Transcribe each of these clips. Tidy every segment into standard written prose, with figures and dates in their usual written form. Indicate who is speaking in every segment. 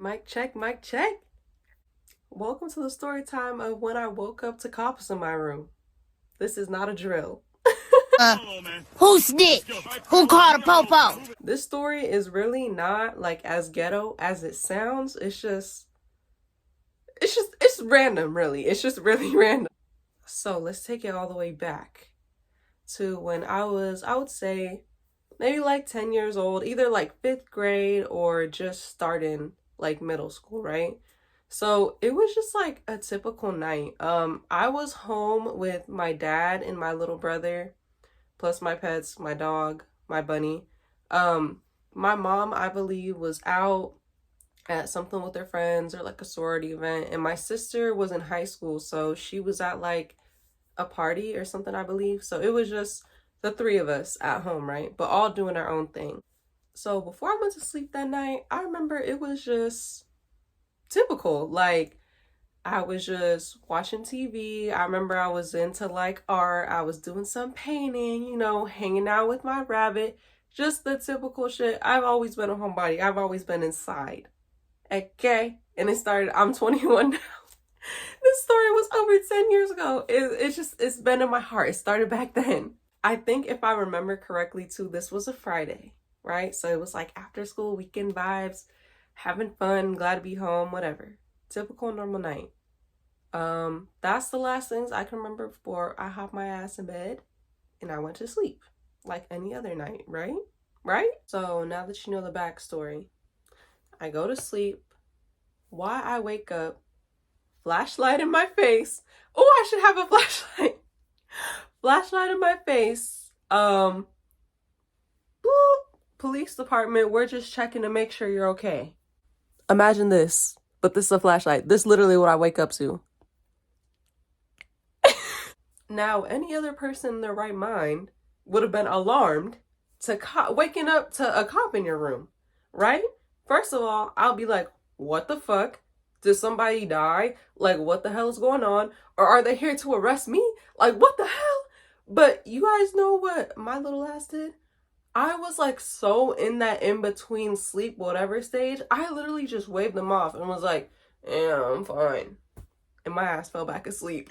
Speaker 1: Mic check, mic check. Welcome to the story time of when I woke up to cops in my room. This is not a drill.
Speaker 2: Uh, who snitched? Who called a popo?
Speaker 1: This story is really not like as ghetto as it sounds. It's random, really. It's just really random. So let's take it all the way back to when I would say, maybe like 10 years old, either like fifth grade or just starting like middle school, right? So it was just like a typical night. I was home with my dad and my little brother, plus my pets, my dog, my bunny. Um, my mom, I believe, was out at something with her friends or like a sorority event, and my sister was in high school, so she was at like a party or something, I believe. So it was just the three of us at home, right? But all doing our own thing. So before I went to sleep that night, I remember it was just typical. Like, I was just watching TV. I remember I was into like art. I was doing some painting, hanging out with my rabbit. Just the typical shit. I've always been a homebody. I've always been inside. Okay? And I'm 21 now. This story was over 10 years ago. It's been in my heart. It started back then. I think if I remember correctly too, this was a Friday, right? So it was like after school weekend vibes, having fun, glad to be home, whatever. Typical normal night. That's the last things I can remember before I hopped my ass in bed and I went to sleep. Like any other night, right? Right? So now that you know the backstory, I go to sleep. Why I wake up, flashlight in my face. Oh, I should have a flashlight. Flashlight in my face. Boop. Police department, we're just checking to make sure you're okay. Imagine this, but this is a flashlight. This is literally what I wake up to. Now, any other person in their right mind would have been alarmed to waking up to a cop in your room, right? First of all, I'll be like, what the fuck? Did somebody die? Like, what the hell is going on? Or are they here to arrest me? Like, what the hell? But you guys know what my little ass did? I was like so in that in between sleep, whatever stage, I literally just waved them off and was like, yeah, I'm fine. And my ass fell back asleep.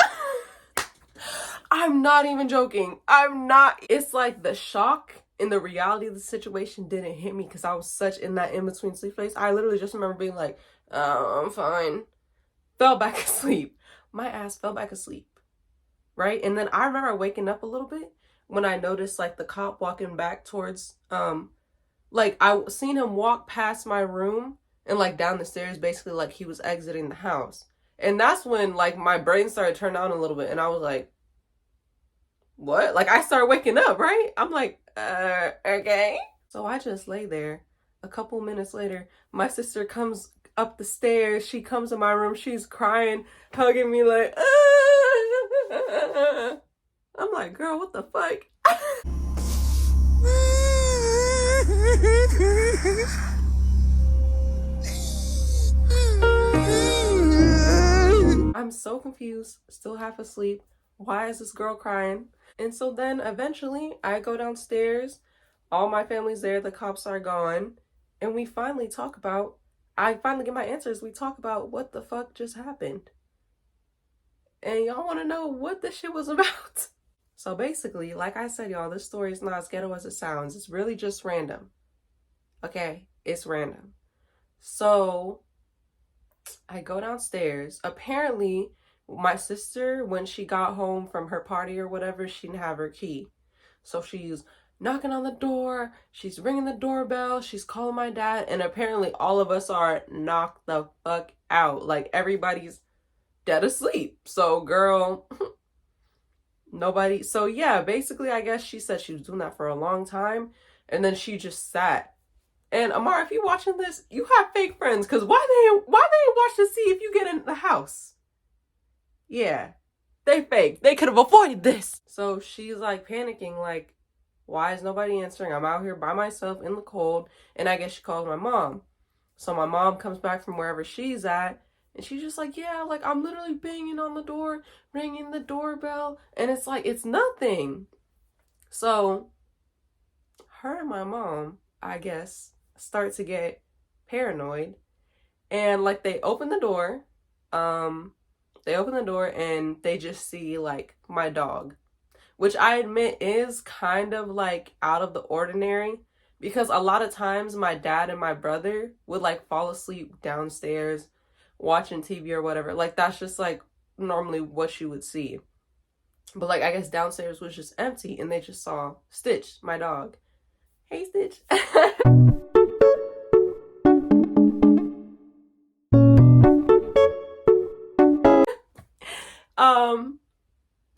Speaker 1: I'm not even joking. It's like the shock and the reality of the situation didn't hit me because I was such in that in between sleep phase. I literally just remember being like, oh, I'm fine. Fell back asleep. My ass fell back asleep. Right? And then I remember waking up a little bit when I noticed like the cop walking back towards, like I seen him walk past my room and like down the stairs, basically like he was exiting the house. And that's when like my brain started turning on a little bit and I was like, what? Like I started waking up, right? I'm like, okay. So I just lay there. A couple minutes later, my sister comes up the stairs. She comes in my room. She's crying, hugging me like, I'm like, girl, what the fuck? I'm so confused, still half asleep. Why is this girl crying? And so then eventually I go downstairs, all my family's there, the cops are gone, and I finally get my answers. We talk about what the fuck just happened. And y'all want to know what this shit was about? So basically, like I said, y'all, this story is not as ghetto as it sounds. It's really just random. Okay? It's random. So I go downstairs. Apparently, my sister, when she got home from her party or whatever, she didn't have her key. So she's knocking on the door, she's ringing the doorbell, she's calling my dad, and apparently all of us are knocked the fuck out. Like everybody's dead asleep. So girl, nobody. So yeah, basically I guess she said she was doing that for a long time and then she just sat. And Amar, if you're watching this, you have fake friends, because why they watch to see if you get in the house? Yeah, they fake. They could have avoided this. So she's like panicking, like, why is nobody answering? I'm out here by myself in the cold. And I guess she calls my mom. So my mom comes back from wherever she's at, and she's just like, yeah, like I'm literally banging on the door, ringing the doorbell, and it's like, it's nothing. So her and my mom, I guess, start to get paranoid. And like they open the door, and they just see like my dog, which I admit is kind of like out of the ordinary because a lot of times my dad and my brother would like fall asleep downstairs watching TV or whatever. Like that's just like normally what you would see. But like I guess downstairs was just empty and they just saw Stitch, my dog. Hey Stitch.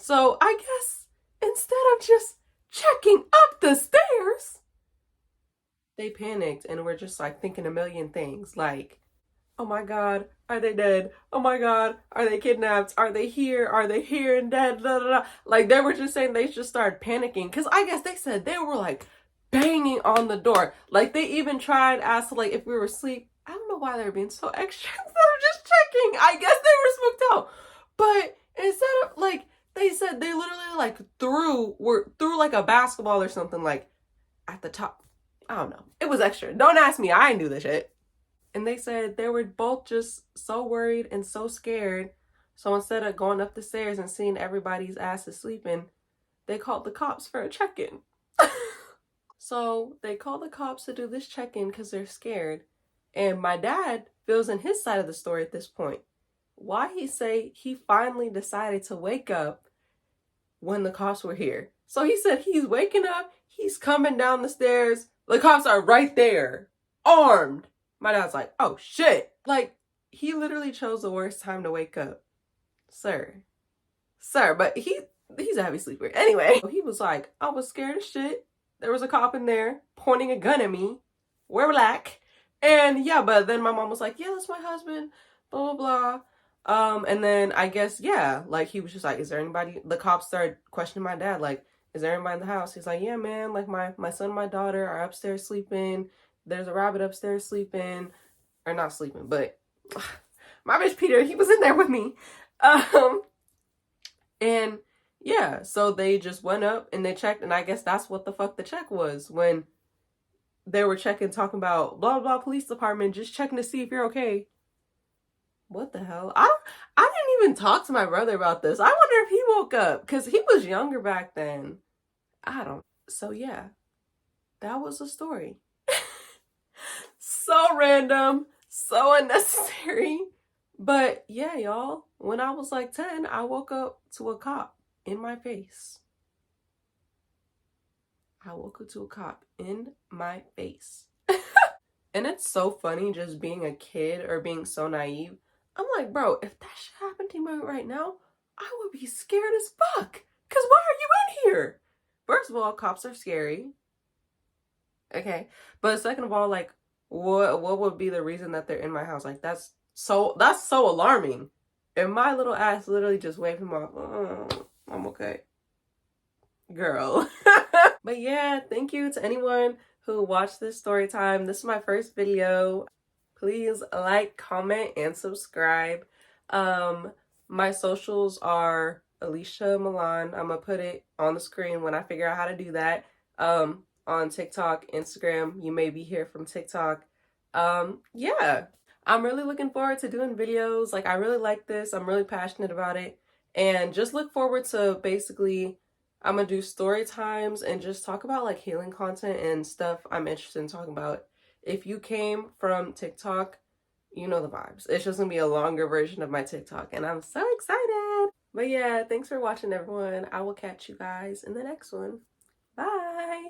Speaker 1: So I guess instead of just checking up the stairs, they panicked and were just like thinking a million things like, oh my God, are they dead? Oh my God, are they kidnapped? Are they here? Are they here and dead? Blah, blah, blah. Like they were just saying they just started panicking because I guess they said they were like banging on the door. Like they even tried asking like if we were asleep. I don't know why they were being so extra instead of just checking. I guess they were spooked out. But instead of like they said they literally like threw like a basketball or something like at the top. I don't know. It was extra. Don't ask me. I knew this shit. And they said they were both just so worried and so scared. So instead of going up the stairs and seeing everybody's asses sleeping, they called the cops for a check-in. So they called the cops to do this check-in because they're scared. And my dad feels in his side of the story at this point. Why he say he finally decided to wake up when the cops were here. So he said he's waking up, he's coming down the stairs, the cops are right there, armed. My dad's like, oh shit. Like, he literally chose the worst time to wake up. Sir, but he's a heavy sleeper. Anyway, he was like, I was scared as shit. There was a cop in there pointing a gun at me. We're black. And yeah, but then my mom was like, yeah, that's my husband, blah, blah, blah. And then I guess, yeah, like he was just like, is there anybody? The cops started questioning my dad, like, is there anybody in the house? He's like, yeah, man, like my son and my daughter are upstairs sleeping. There's a rabbit upstairs sleeping, or not sleeping, but my bitch Peter, he was in there with me. And yeah, so they just went up and they checked, and I guess that's what the fuck the check was when they were checking, talking about blah, blah, police department, just checking to see if you're okay. What the hell? I didn't even talk to my brother about this. I wonder if he woke up because he was younger back then. I don't. So yeah, that was the story. So random, so unnecessary. But yeah, y'all, when I was like 10, I woke up to a cop in my face. I woke up to a cop in my face. And it's so funny just being a kid or being so naive. I'm like, bro, if that shit happened to me right now, I would be scared as fuck. Because why are you in here? First of all, cops are scary. Okay. But second of all, like, what would be the reason that they're in my house? Like, that's so alarming. And my little ass literally just waved him off. Oh, I'm okay. Girl. But yeah, thank you to anyone who watched this story time. This is my first video. Please like, comment, and subscribe. My socials are Alicia Milan. I'm gonna put it on the screen when I figure out how to do that. On TikTok, Instagram, you may be here from TikTok. Yeah, I'm really looking forward to doing videos. Like, I really like this. I'm really passionate about it. And just look forward to basically, I'm gonna do story times and just talk about like healing content and stuff I'm interested in talking about. If you came from TikTok, you know the vibes. It's just gonna be a longer version of my TikTok, and I'm so excited. But yeah, thanks for watching, everyone. I will catch you guys in the next one. Bye.